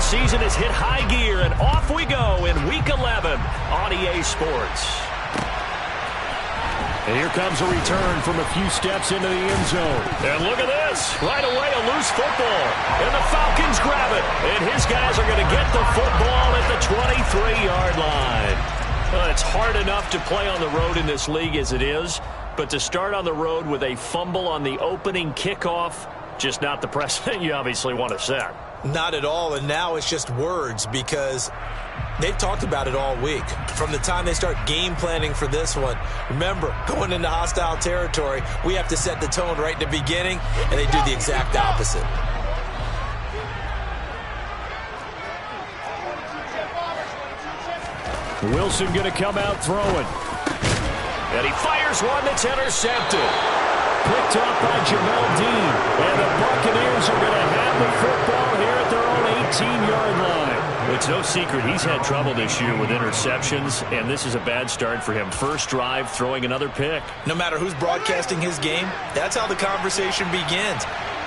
NFL season has hit high gear, and off we go in Week 11 on EA Sports. And here comes a return from a few steps into the end zone. And look at this. Right away, a loose football. And the Falcons grab it. And his guys are going to get the football at the 23-yard line. Well, it's hard enough to play on the road in this league as it is. But to start on the road with a fumble on the opening kickoff, just not the precedent you obviously want to set. Not at all, and now it's just words because they've talked about it all week. From the time they start game planning for this one, remember, going into hostile territory, we have to set the tone right in the beginning, and they do the exact opposite. Wilson going to come out throwing. And he fires one that's intercepted. Picked off by Jamel Dean. And the Buccaneers are going to have the football here at their own 18-yard line. It's no secret he's had trouble this year with interceptions, and this is a bad start for him. First drive, throwing another pick. No matter who's broadcasting his game, that's how the conversation begins.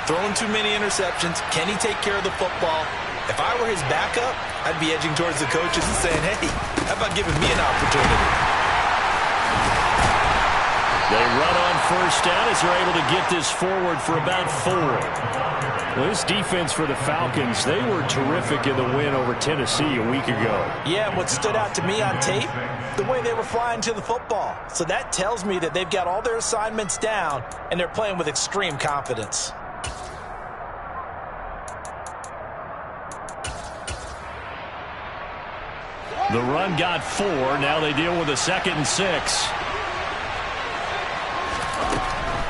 Throwing too many interceptions, can he take care of the football? If I were his backup, I'd be edging towards the coaches and saying, hey, how about giving me an opportunity? They run on first down as they're able to get this forward for about 4. Well, this defense for the Falcons, they were terrific in the win over Tennessee a week ago. Yeah, and what stood out to me on tape, the way they were flying to the football. So that tells me that they've got all their assignments down, and they're playing with extreme confidence. The run got 4. Now they deal with a 2nd and 6.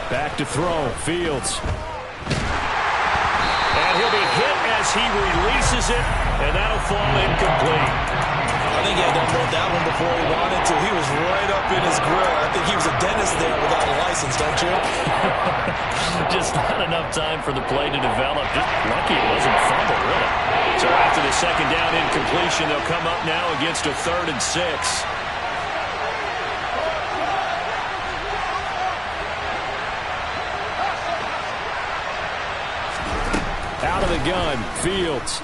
Back to throw. Fields. And he'll be hit as he releases it, and that'll fall incomplete. I think he had to unload that one before he wanted to. He was right up in his grill. I think he was a dentist there without a license, don't you? Just not enough time for the play to develop. Just lucky it wasn't fumble, really. So after the 2nd down incompletion, they'll come up now against a 3rd and 6. Out of the gun, Fields.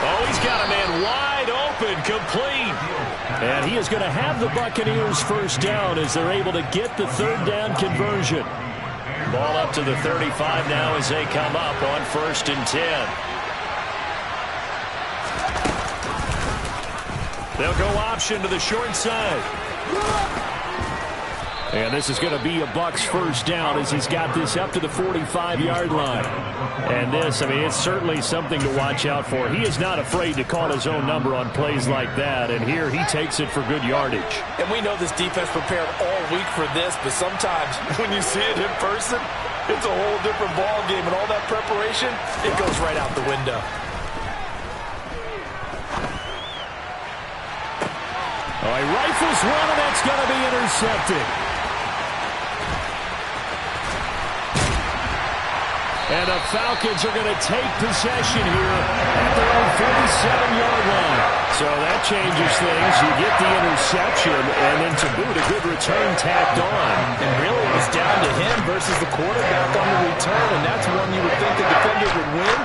Oh, he's got a man wide open, complete. And he is going to have the Buccaneers first down as they're able to get the 3rd down conversion. Ball up to the 35 now as they come up on 1st and 10. They'll go option to the short side. And this is going to be a Bucs first down as he's got this up to the 45-yard line. And this, I mean, it's certainly something to watch out for. He is not afraid to call his own number on plays like that. And here he takes it for good yardage. And we know this defense prepared all week for this, but sometimes when you see it in person, it's a whole different ball game. And all that preparation, it goes right out the window. Oh, he rifles one, and that's going to be intercepted. And the Falcons are going to take possession here at their own 47-yard line. So that changes things. You get the interception, and then to boot, a good return tacked on. And really, it was down to him versus the quarterback on the return, and that's one you would think the defender would win.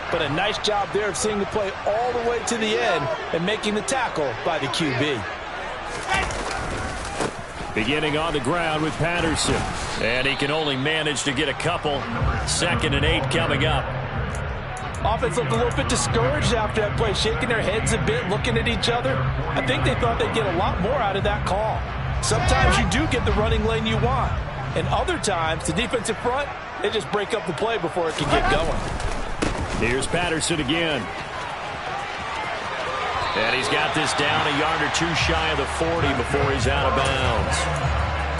But a nice job there of seeing the play all the way to the end and making the tackle by the QB. Beginning on the ground with Patterson. And he can only manage to get a couple. 2nd and 8 coming up. Offense looked a little bit discouraged after that play, shaking their heads a bit, looking at each other. I think they thought they'd get a lot more out of that call. Sometimes you do get the running lane you want. And other times, the defensive front, they just break up the play before it can get going. Here's Patterson again. And he's got this down a yard or 2 shy of the 40 before he's out of bounds.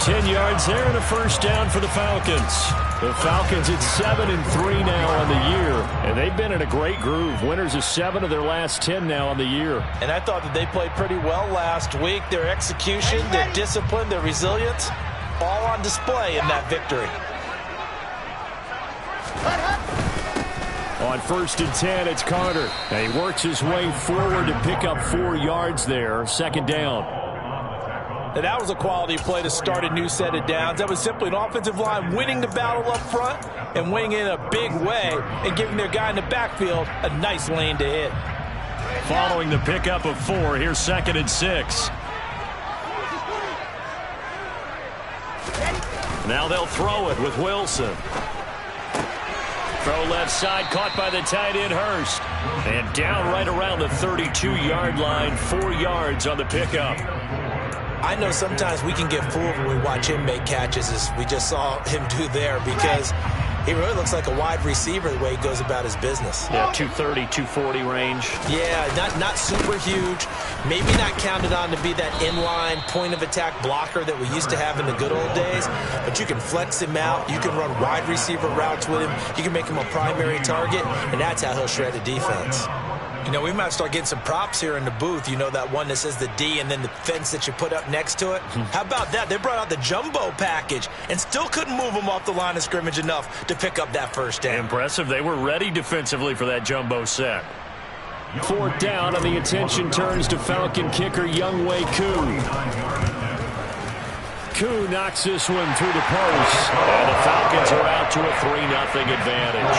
10 yards there and a first down for the Falcons. The Falcons at 7-3 now on the year. And they've been in a great groove. Winners of 7 of their last 10 now on the year. And I thought that they played pretty well last week. Their execution, their discipline, their resilience, all on display in that victory. On 1st and 10, it's Carter. And he works his way forward to pick up 4 yards there. 2nd down. Now, that was a quality play to start a new set of downs. That was simply an offensive line winning the battle up front and winning in a big way and giving their guy in the backfield a nice lane to hit. Following the pickup of 4, here's 2nd and 6. Now they'll throw it with Wilson. Throw left side, caught by the tight end Hurst. And down right around the 32-yard line, 4 yards on the pickup. I know sometimes we can get fooled when we watch him make catches, as we just saw him do there, because he really looks like a wide receiver the way he goes about his business. Yeah, 230, 240 range. Yeah, not super huge. Maybe not counted on to be that inline point-of-attack blocker that we used to have in the good old days. But you can flex him out. You can run wide receiver routes with him. You can make him a primary target, and that's how he'll shred a defense. You know, we might start getting some props here in the booth. You know, that one that says the D and then the fence that you put up next to it. How about that? They brought out the jumbo package and still couldn't move them off the line of scrimmage enough to pick up that first down. Impressive. They were ready defensively for that jumbo set. 4th down, and the attention turns to Falcon kicker Younghoe Koo. Koo knocks this one through the post, and the Falcons are out to a 3-0 advantage.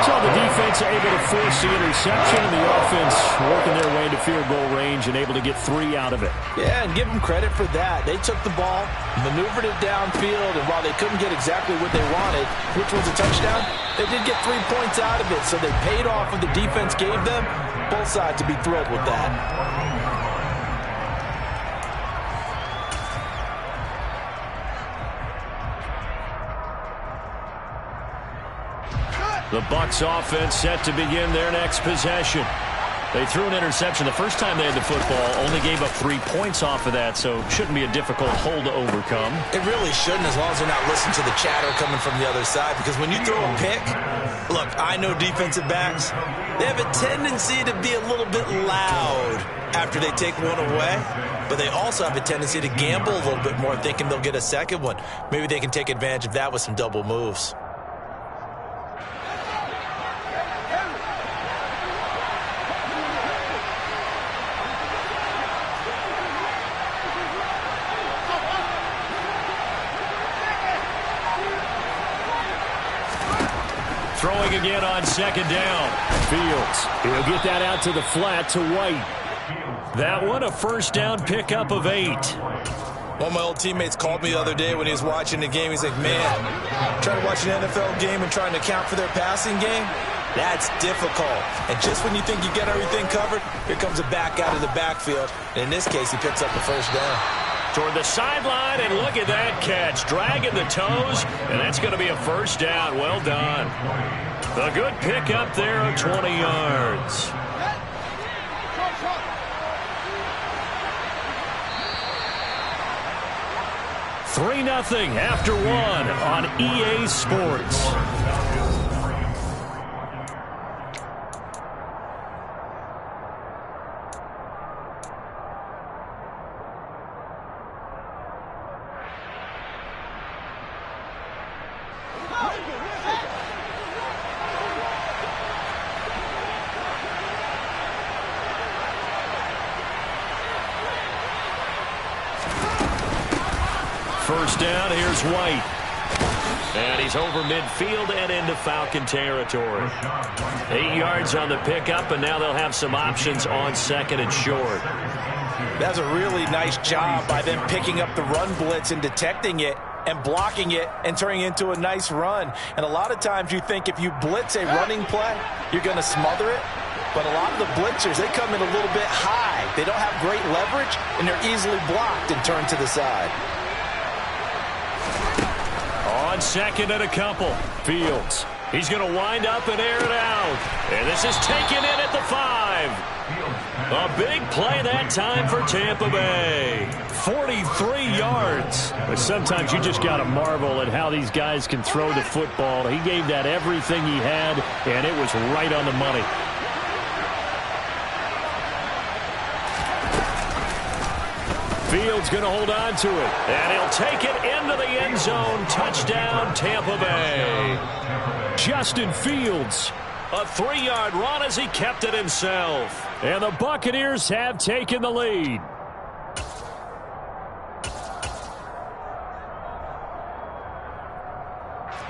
So the defense able to force the interception, and the offense working their way into field goal range and able to get 3 out of it. Yeah, and give them credit for that. They took the ball, maneuvered it downfield, and while they couldn't get exactly what they wanted, which was a touchdown, they did get 3 points out of it, so they paid off what the defense gave them. Both sides to be thrilled with that. The Bucs offense set to begin their next possession. They threw an interception the first time they had the football, only gave up 3 points off of that, so shouldn't be a difficult hole to overcome. It really shouldn't, as long as they're not listening to the chatter coming from the other side, because when you throw a pick, look, I know defensive backs, they have a tendency to be a little bit loud after they take one away, but they also have a tendency to gamble a little bit more, thinking they'll get a second one. Maybe they can take advantage of that with some double moves. Throwing again on 2nd down. Fields. He'll get that out to the flat to White. That one a first down pickup of 8. One of my old teammates called me the other day when he was watching the game. He's like, man, trying to watch an NFL game and trying to account for their passing game, that's difficult. And just when you think you get everything covered, here comes a back out of the backfield. And in this case, he picks up the first down. Toward the sideline, and look at that catch. Dragging the toes, and that's going to be a first down. Well done. A good pickup there of 20 yards. $3-0 after 1 on EA Sports. First down, here's White. And he's over midfield and into Falcon territory. 8 yards on the pickup, and now they'll have some options on 2nd and short. That's a really nice job by them picking up the run blitz and detecting it and blocking it and turning it into a nice run. And a lot of times you think if you blitz a running play, you're going to smother it. But a lot of the blitzers, they come in a little bit high. They don't have great leverage, and they're easily blocked and turned to the side. On 2nd and a couple. Fields. He's going to wind up and air it out. And this is taken in at the 5. A big play that time for Tampa Bay. 43 yards. But sometimes you just got to marvel at how these guys can throw the football. He gave that everything he had, and it was right on the money. Fields going to hold on to it, and he'll take it into the end zone. Touchdown, Tampa Bay. Justin Fields, a 3-yard run as he kept it himself. And the Buccaneers have taken the lead.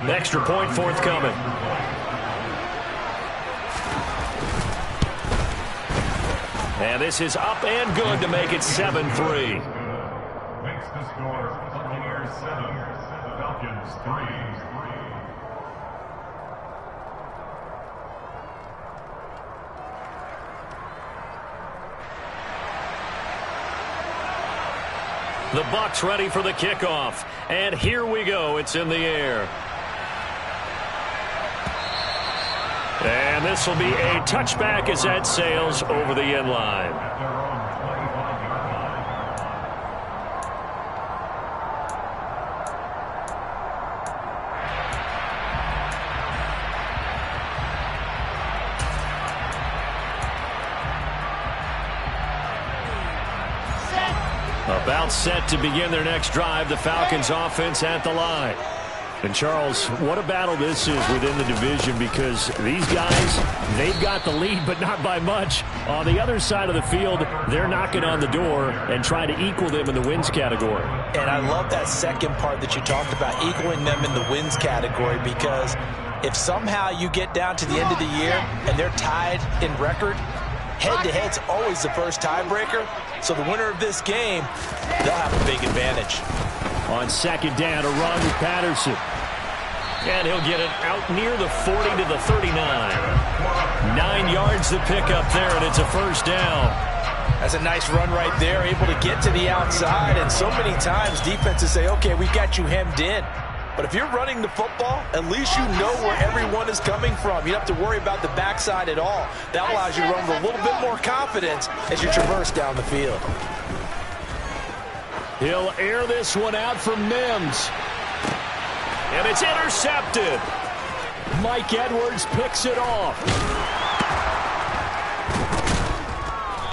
Extra point forthcoming. And this is up and good to make it 7-3. Makes the score Buccaneers 7, Falcons 3. The Bucs ready for the kickoff. And here we go. It's in the air. And this will be a touchback as that sails over the end line. About set to begin their next drive. The Falcons offense at the line. And Charles, what a battle this is within the division, because these guys, they've got the lead, but not by much. On the other side of the field, they're knocking on the door and trying to equal them in the wins category. And I love that second part that you talked about, equaling them in the wins category, because if somehow you get down to the end of the year and they're tied in record, head-to-head's always the first tiebreaker. So the winner of this game, they'll have a big advantage. On second down, a run with Patterson. And he'll get it out near the 40 to the 39. 9 yards to pick up there, and it's a first down. That's a nice run right there, able to get to the outside. And so many times defenses say, okay, we've got you hemmed in. But if you're running the football, at least you know where everyone is coming from. You don't have to worry about the backside at all. That allows you to run with a little bit more confidence as you traverse down the field. He'll air this one out for Mims. And it's intercepted. Mike Edwards picks it off.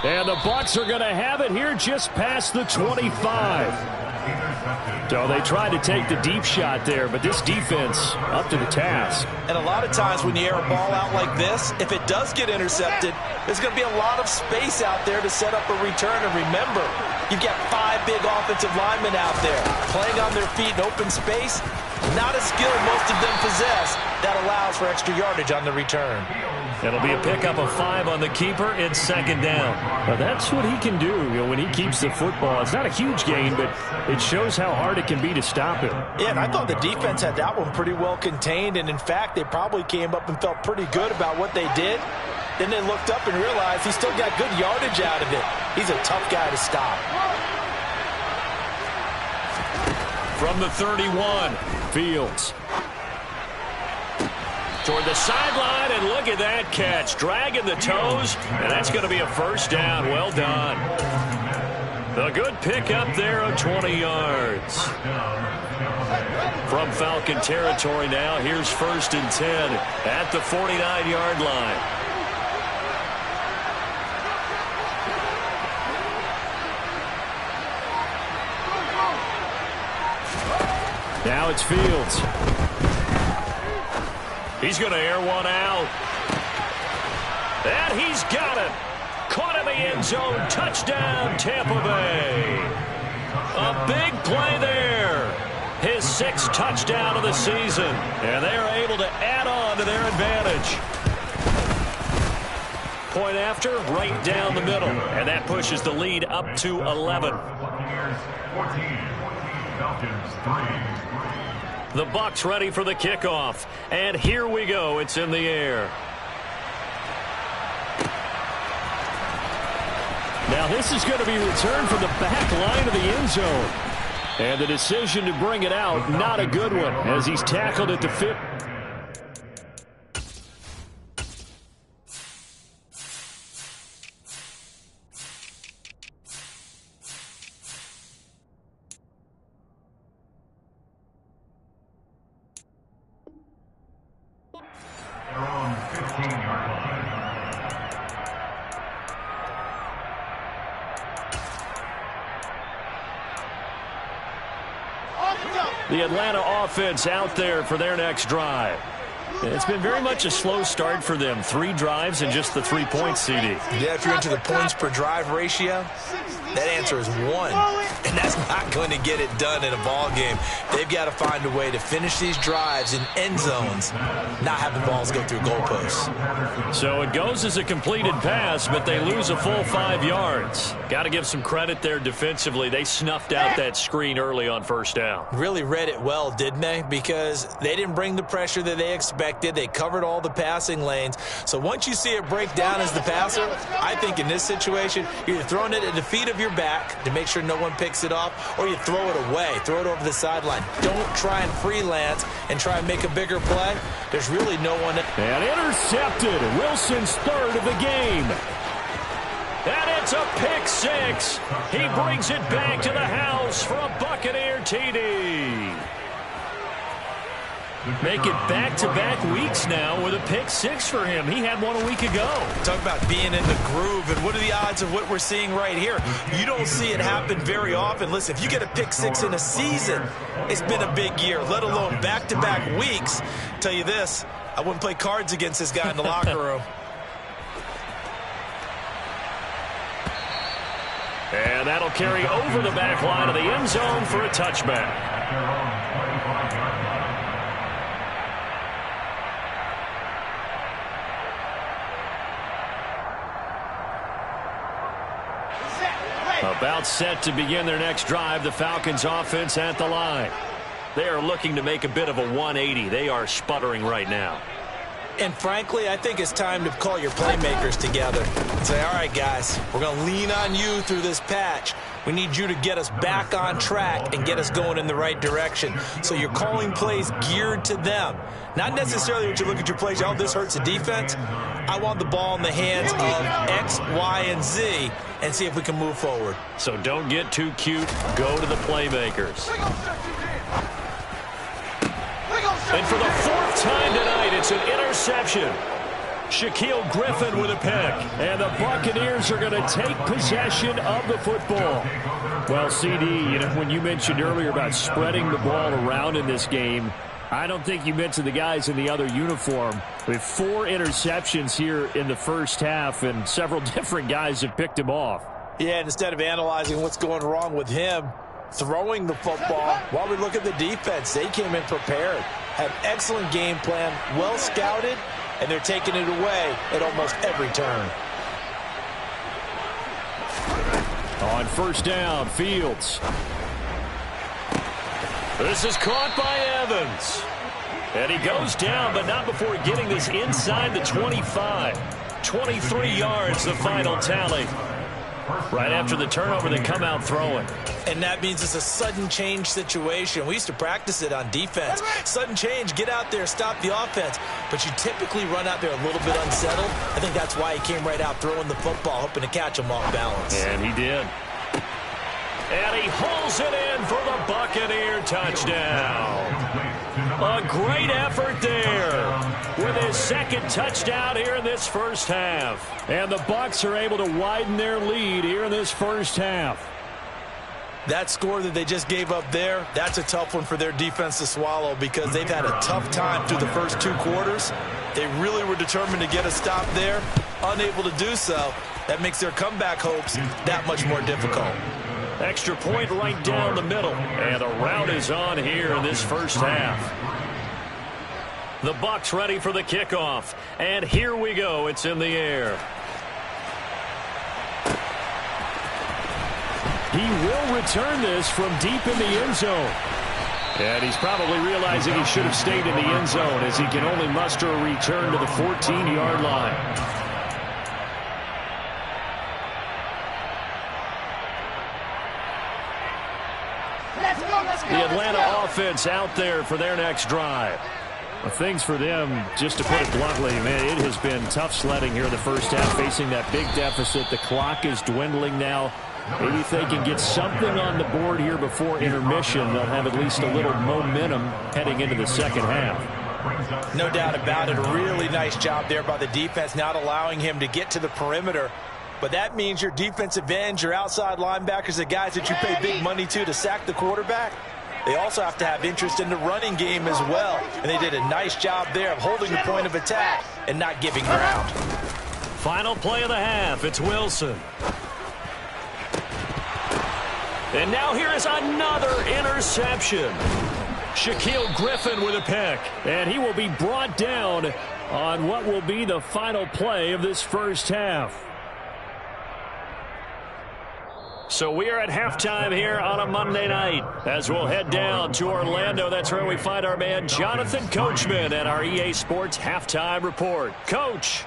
And the Bucs are going to have it here just past the 25. So they tried to take the deep shot there, but this defense up to the task. And a lot of times when you air a ball out like this, if it does get intercepted, there's going to be a lot of space out there to set up a return. And remember, you've got 5 big offensive linemen out there playing on their feet in open space. Not a skill most of them possess. That allows for extra yardage on the return. It'll be a pickup of 5 on the keeper. It's second down. Now that's what he can do, when he keeps the football. It's not a huge gain, but it shows how hard it can be to stop him. Yeah, and I thought the defense had that one pretty well contained. And in fact, they probably came up and felt pretty good about what they did. Then they looked up and realized he still got good yardage out of it. He's a tough guy to stop. From the 31, Fields. Toward the sideline, and look at that catch. Dragging the toes, and that's going to be a first down. Well done. A good pickup there of 20 yards. From Falcon territory now, here's 1st and 10 at the 49-yard line. Now it's Fields. He's going to air one out. And he's got it. Caught in the end zone. Touchdown, Tampa Bay. A big play there. His 6th touchdown of the season. And they are able to add on to their advantage. Point after, right down the middle. And that pushes the lead up to 11. Buccaneers 14, Falcons 3. The Bucs ready for the kickoff. And here we go. It's in the air. Now this is going to be returned from the back line of the end zone. And the decision to bring it out, not a good one, as he's tackled at the 50. The Atlanta offense out there for their next drive. It's been very much a slow start for them. 3 drives and just the 3 points, CD. Yeah, if you're into the points per drive ratio, that answer is 1. And that's not going to get it done in a ball game. They've got to find a way to finish these drives in end zones, not having balls go through goalposts. So it goes as a completed pass, but they lose a full 5 yards. Got to give some credit there defensively. They snuffed out that screen early on first down. Really read it well, didn't they? Because they didn't bring the pressure that they expected. They covered all the passing lanes. So once you see it break down as the passer, I think in this situation, you're either throwing it at the feet of your back to make sure no one picks it off, or you throw it away, throw it over the sideline. Don't try and freelance and try and make a bigger play. There's really no one. And intercepted. Wilson's 3rd of the game. And it's a pick 6. He brings it back to the house for a Buccaneer TD. Make it back-to-back weeks now with a pick 6 for him. He had one a week ago. Talk about being in the groove, and what are the odds of what we're seeing right here? You don't see it happen very often. Listen, if you get a pick 6 in a season, it's been a big year, let alone back-to-back weeks. Tell you this, I wouldn't play cards against this guy in the locker room. And that'll carry over the back line of the end zone for a touchback. About set to begin their next drive, the Falcons offense at the line. They are looking to make a bit of a 180. They are sputtering right now. And frankly, I think it's time to call your playmakers together and say, all right, guys, we're going to lean on you through this patch. We need you to get us back on track and get us going in the right direction. So you're calling plays geared to them. Not necessarily when you look at your plays, oh, this hurts the defense. I want the ball in the hands of X, Y, and Z and see if we can move forward. So don't get too cute. Go to the playmakers. And for the 4th time tonight, it's an interception. Shaquille Griffin with a pick. And the Buccaneers are going to take possession of the football. Well, CD, you know, when you mentioned earlier about spreading the ball around in this game, I don't think you mentioned the guys in the other uniform. With 4 interceptions here in the first half, and several different guys have picked him off. Yeah, and instead of analyzing what's going wrong with him, throwing the football, while we look at the defense, they came in prepared. Had excellent game plan, well scouted, and they're taking it away at almost every turn. On first down, Fields. This is caught by Evans. And he goes down, but not before getting this inside the 25. 23 yards, the final tally. Right after the turnover, they come out throwing. And that means it's a sudden change situation. We used to practice it on defense. Sudden change, get out there, stop the offense. But you typically run out there a little bit unsettled. I think that's why he came right out throwing the football, hoping to catch him off balance. And he did. And he hauls it in for the Buccaneer touchdown. A great effort there with his 2nd touchdown here in this first half. And the Bucs are able to widen their lead here in this first half. That score that they just gave up there, that's a tough one for their defense to swallow because they've had a tough time through the first 2 quarters. They really were determined to get a stop there, unable to do so. That makes their comeback hopes that much more difficult. Extra point right down the middle. And the route is on here in this first half. The Bucs ready for the kickoff. And here we go. It's in the air. He will return this from deep in the end zone. And he's probably realizing he should have stayed in the end zone as he can only muster a return to the 14-yard line. The Atlanta offense out there for their next drive. Well, things for them, just to put it bluntly, man, it has been tough sledding here in the first half, facing that big deficit. The clock is dwindling now. Maybe if they can get something on the board here before intermission, they'll have at least a little momentum heading into the second half. No doubt about it. A really nice job there by the defense, not allowing him to get to the perimeter. But that means your defensive ends, your outside linebackers, the guys that you pay big money to sack the quarterback, they also have to have interest in the running game as well. And they did a nice job there of holding the point of attack and not giving ground. Final play of the half. It's Wilson. And now here is another interception. Shaquille Griffin with a pick. And he will be brought down on what will be the final play of this first half. So we are at halftime here on a Monday night as we'll head down to Orlando. That's where we find our man Jonathan Coachman at our EA Sports Halftime Report. Coach.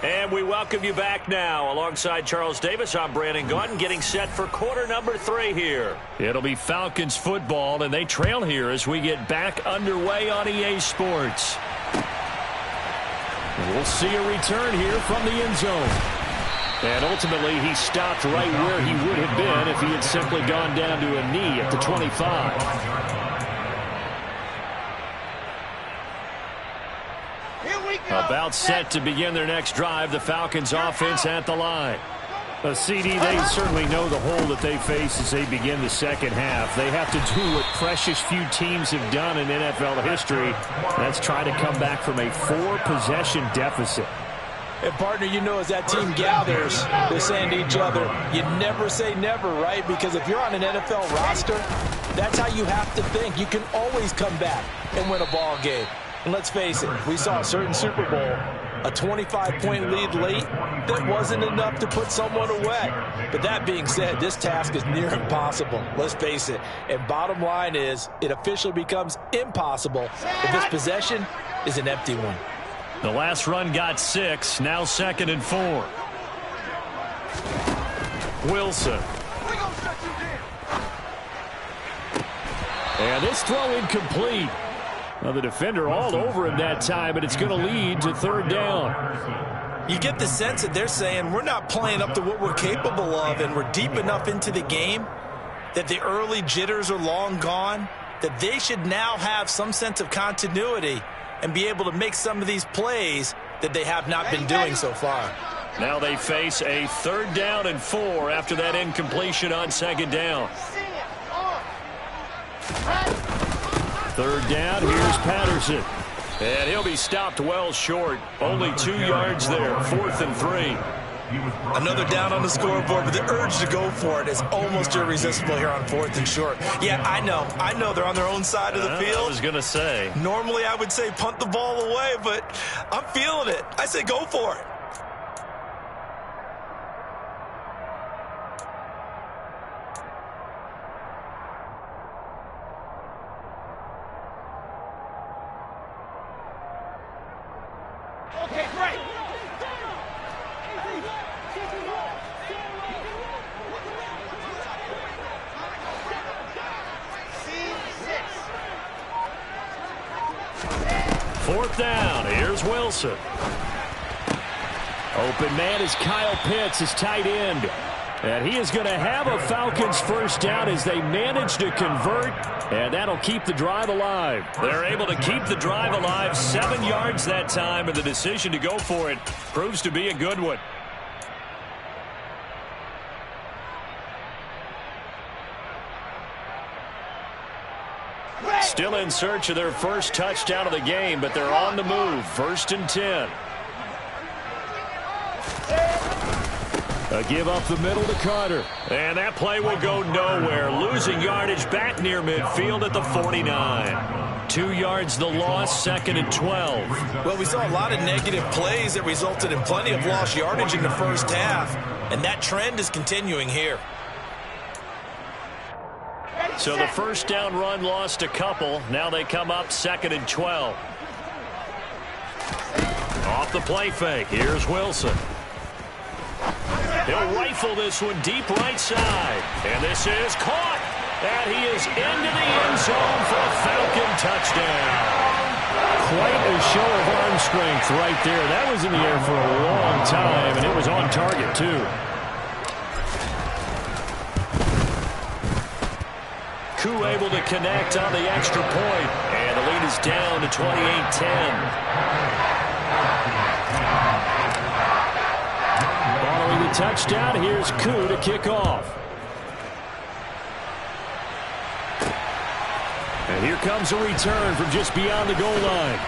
And we welcome you back now. Alongside Charles Davis, I'm Brandon Gaudin, getting set for quarter number 3 here. It'll be Falcons football, and they trail here as we get back underway on EA Sports. We'll see a return here from the end zone. And ultimately, he stopped right where he would have been if he had simply gone down to a knee at the 25. About set to begin their next drive. The Falcons offense at the line. CD, they certainly know the hole that they face as they begin the second half. They have to do what precious few teams have done in NFL history. That's try to come back from a 4-possession deficit. And, partner, you know, as that team gathers, they're saying to each other, you never say never, right? Because if you're on an NFL roster, that's how you have to think. You can always come back and win a ball game. And let's face it, we saw a certain Super Bowl, a 25-point lead late, that wasn't enough to put someone away. But that being said, this task is near impossible. Let's face it. And bottom line is, it officially becomes impossible if this possession is an empty one. The last run got 6, now 2nd and 4. Wilson. And this throw incomplete. Well, the defender all over him that time, but it's going to lead to 3rd down. You get the sense that they're saying we're not playing up to what we're capable of, and we're deep enough into the game that the early jitters are long gone, that they should now have some sense of continuity and be able to make some of these plays that they have not been doing so far. Now they face a 3rd down and 4 after that incompletion on 2nd down. 3rd down, here's Patterson. And he'll be stopped well short. Only 2 yards there, 4th and 3. Another down on the scoreboard, but the urge to go for it is almost irresistible here on 4th and short. Yeah, I know they're on their own side of the field. I was going to say. Normally I would say punt the ball away, but I'm feeling it. I say go for it. Okay, great. Fourth down. Here's Wilson. Open man is Kyle Pitts, his tight end. And he is going to have a Falcons first down as they manage to convert, and that'll keep the drive alive. They're able to keep the drive alive, 7 yards that time, and the decision to go for it proves to be a good one. Still in search of their first touchdown of the game, but they're on the move. 1st and 10. A give up the middle to Carter. And that play will go nowhere. Losing yardage back near midfield at the 49. 2 yards the loss, 2nd and 12. Well, we saw a lot of negative plays that resulted in plenty of lost yardage in the first half. And that trend is continuing here. So the first down run lost a couple. Now they come up 2nd and 12. Off the play fake. Here's Wilson. He'll rifle this one deep right side. And this is caught. And he is into the end zone for a Falcon touchdown. Quite a show of arm strength right there. That was in the air for a long time, and it was on target, too. Koo able to connect on the extra point. And the lead is down to 28-10. Following the touchdown. Here's Koo to kick off. And here comes a return from just beyond the goal line.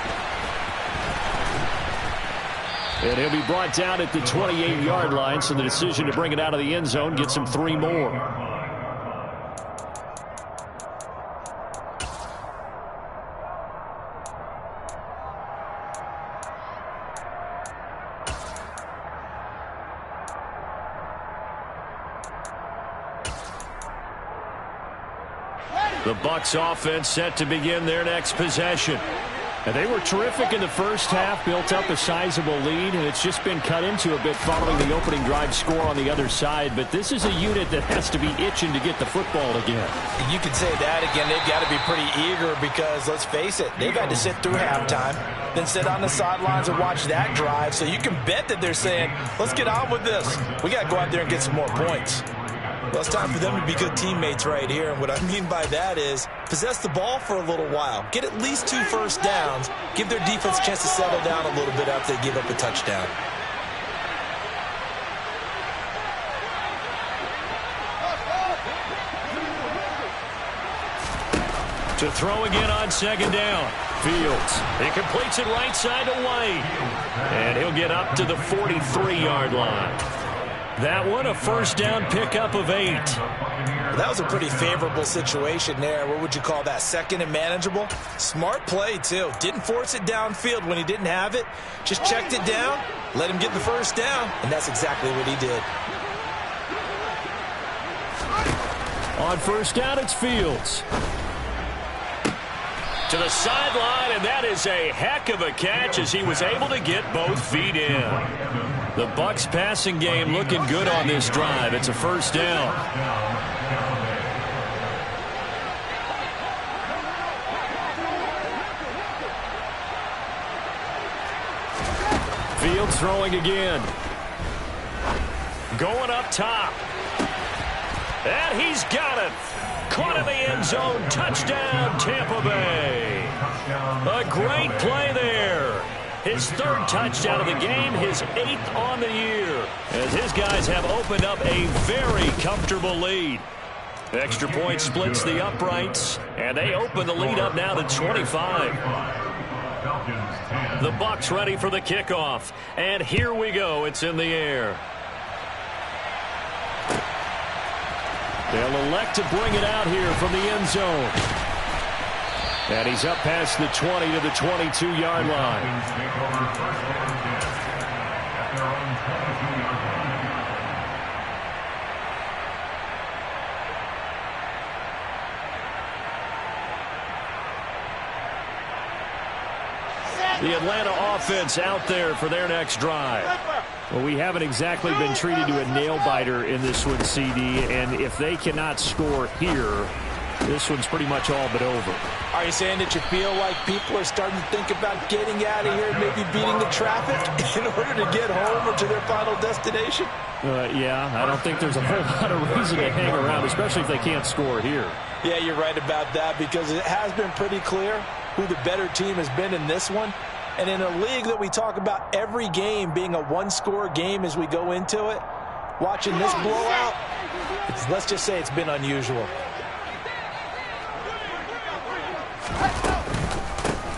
And he'll be brought down at the 28-yard line, so the decision to bring it out of the end zone gets him 3 more. The Bucs offense set to begin their next possession. And they were terrific in the first half, built up a sizable lead, and it's just been cut into a bit following the opening drive score on the other side. But this is a unit that has to be itching to get the football again. You can say that again. They've got to be pretty eager because, let's face it, they've had to sit through halftime, then sit on the sidelines and watch that drive. So you can bet that they're saying, let's get on with this. We got to go out there and get some more points. Well, it's time for them to be good teammates right here. And what I mean by that is possess the ball for a little while. Get at least 2 first downs. Give their defense a chance to settle down a little bit after they give up a touchdown. To throw again on second down. Fields. He completes it right side to White. And he'll get up to the 43-yard line. That one, a first down pickup of 8. Well, that was a pretty favorable situation there. What would you call that? Second and manageable? Smart play, too. Didn't force it downfield when he didn't have it. Just checked it down, let him get the first down, and that's exactly what he did. On first down, it's Fields. To the sideline, and that is a heck of a catch as he was able to get both feet in. The Bucs passing game looking good on this drive. It's a first down. Fields throwing again. Going up top. And he's got it. Caught in the end zone. Touchdown, Tampa Bay. A great play there. His 3rd touchdown of the game, his 8th on the year, as his guys have opened up a very comfortable lead. Extra point splits the uprights, and they open the lead up now to 25. The Bucs ready for the kickoff, and here we go. It's in the air. They'll elect to bring it out here from the end zone. And he's up past the 20 to the 22-yard line. The Atlanta offense out there for their next drive. Well, we haven't exactly been treated to a nail-biter in this one, CD, and if they cannot score here, this one's pretty much all but over. Are you saying that you feel like people are starting to think about getting out of here and maybe beating the traffic in order to get home or to their final destination? Yeah, I don't think there's a whole lot of reason to hang around, especially if they can't score here. Yeah, you're right about that because it has been pretty clear who the better team has been in this one. And in a league that we talk about every game being a one-score game as we go into it, watching this blowout, let's just say it's been unusual.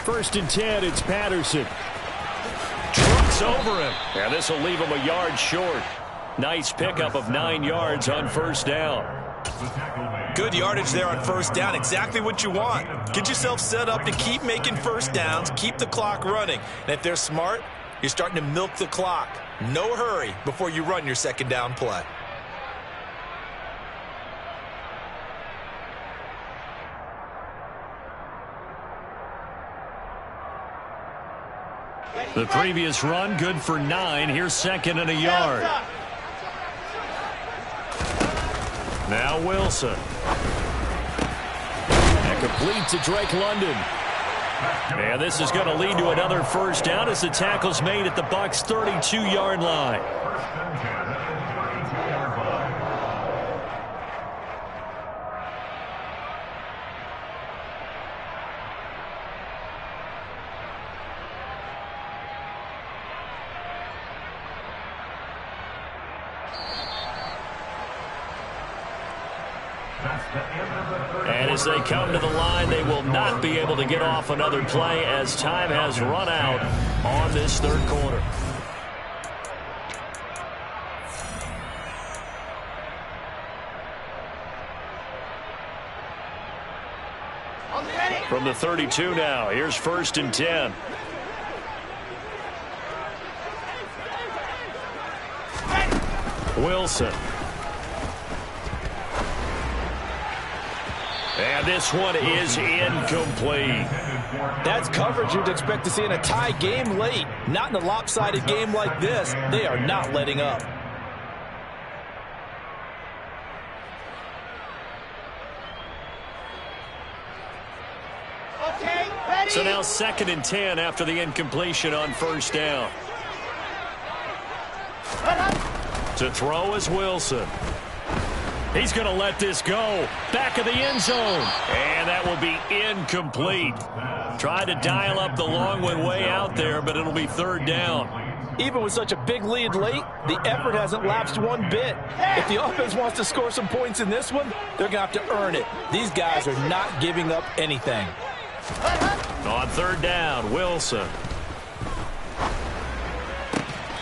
First and 10, it's Patterson. Trucks over him. And this will leave him a yard short. Nice pickup of 9 yards on first down. Good yardage there on first down. Exactly what you want. Get yourself set up to keep making first downs, keep the clock running. And if they're smart, you're starting to milk the clock. No hurry before you run your second down play. The previous run, good for 9. Here's second and a yard. Now Wilson. And complete to Drake London. And this is going to lead to another first down as the tackle's made at the Bucs' 32-yard line. And as they come to the line, they will not be able to get off another play as time has run out on this third quarter. From the 32 now, here's 1st and 10. Wilson. And this one is incomplete. That's coverage you'd expect to see in a tie game late. Not in a lopsided game like this. They are not letting up. Okay, ready? So now 2nd and 10 after the incompletion on 1st down. To throw is Wilson. He's going to let this go. Back of the end zone. And that will be incomplete. Tried to dial up the long one way out there, but it'll be 3rd down. Even with such a big lead late, the effort hasn't lapsed one bit. If the offense wants to score some points in this one, they're going to have to earn it. These guys are not giving up anything. On 3rd down, Wilson.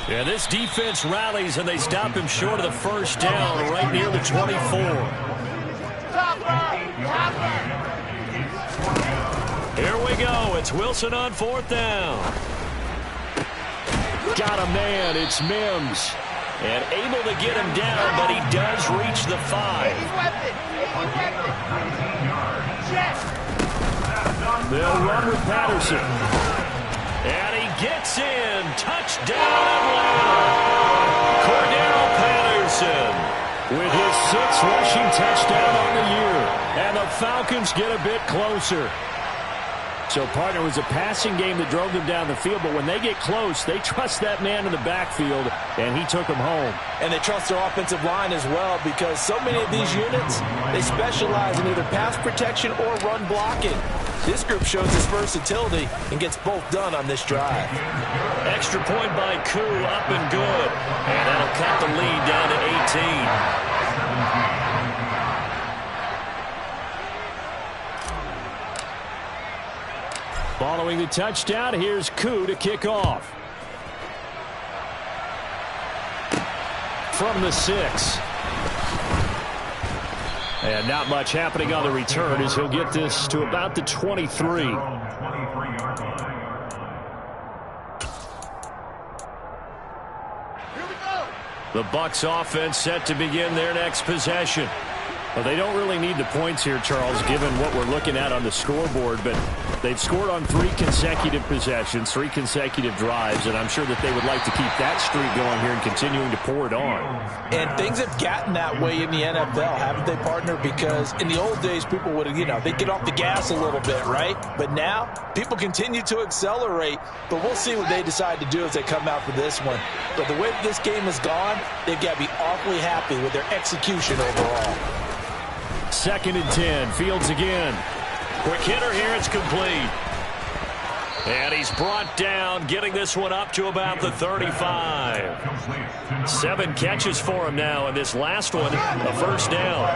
Yeah, this defense rallies, and they stop him short of the 1st down right near the 24. Here we go. It's Wilson on 4th down. Got a man. It's Mims. And able to get him down, but he does reach the 5. They'll run with Patterson. And he gets in. Touchdown, Atlanta. Cordero Patterson with his 6th rushing touchdown on the year. And the Falcons get a bit closer. So, partner, it was a passing game that drove them down the field, but when they get close, they trust that man in the backfield, and he took them home. And they trust their offensive line as well, because so many of these units, they specialize in either pass protection or run blocking. This group shows its versatility and gets both done on this drive. Extra point by Koo, up and good. And that'll cut the lead down to 18. Following the touchdown, here's Koo to kick off. From the 6. And not much happening on the return as he'll get this to about the 23. The Bucs offense set to begin their next possession. Well, they don't really need the points here, Charles, given what we're looking at on the scoreboard, but they've scored on 3 consecutive possessions, 3 consecutive drives, and I'm sure that they would like to keep that streak going here and continuing to pour it on. And things have gotten that way in the NFL, haven't they, partner? Because in the old days, people would have, they'd get off the gas a little bit, right? But now, people continue to accelerate, but we'll see what they decide to do as they come out for this one. But the way that this game has gone, they've got to be awfully happy with their execution overall. 2nd and 10. Fields again. Quick hitter here. It's complete. And he's brought down, getting this one up to about the 35. 7 catches for him now, and this last one, a 1st down.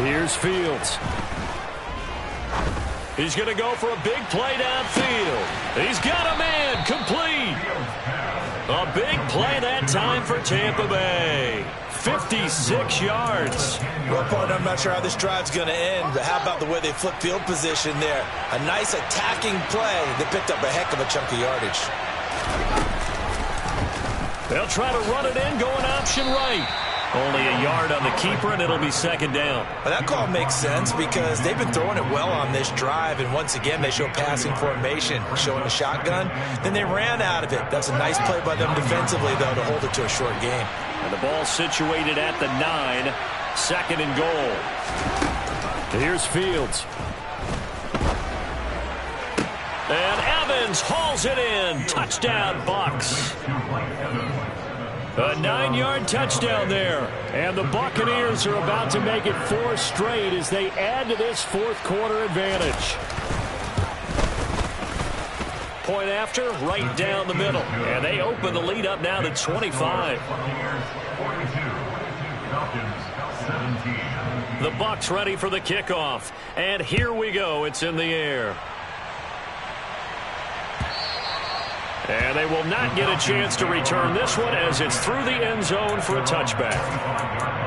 Here's Fields. He's going to go for a big play downfield. He's got a man, complete. A big play that time for Tampa Bay. 56 yards. Well, partner, I'm not sure how this drive's going to end, but how about the way they flip field position there? A nice attacking play that picked up a heck of a chunk of yardage. They'll try to run it in, going option right. Only a yard on the keeper, and it'll be 2nd down. Well, that call makes sense because they've been throwing it well on this drive, and once again, they show passing formation, showing the shotgun. Then they ran out of it. That's a nice play by them defensively, though, to hold it to a short game. And the ball situated at the 9, 2nd and goal. Here's Fields. And Evans hauls it in. Touchdown, Bucs. A 9-yard touchdown there. And the Buccaneers are about to make it 4 straight as they add to this 4th quarter advantage. point after, right down the middle. And they open the lead up now to 25. Buccaneers 42. Falcons 17. The Bucs ready for the kickoff. And here we go. It's in the air. And they will not get a chance to return this one as it's through the end zone for a touchback.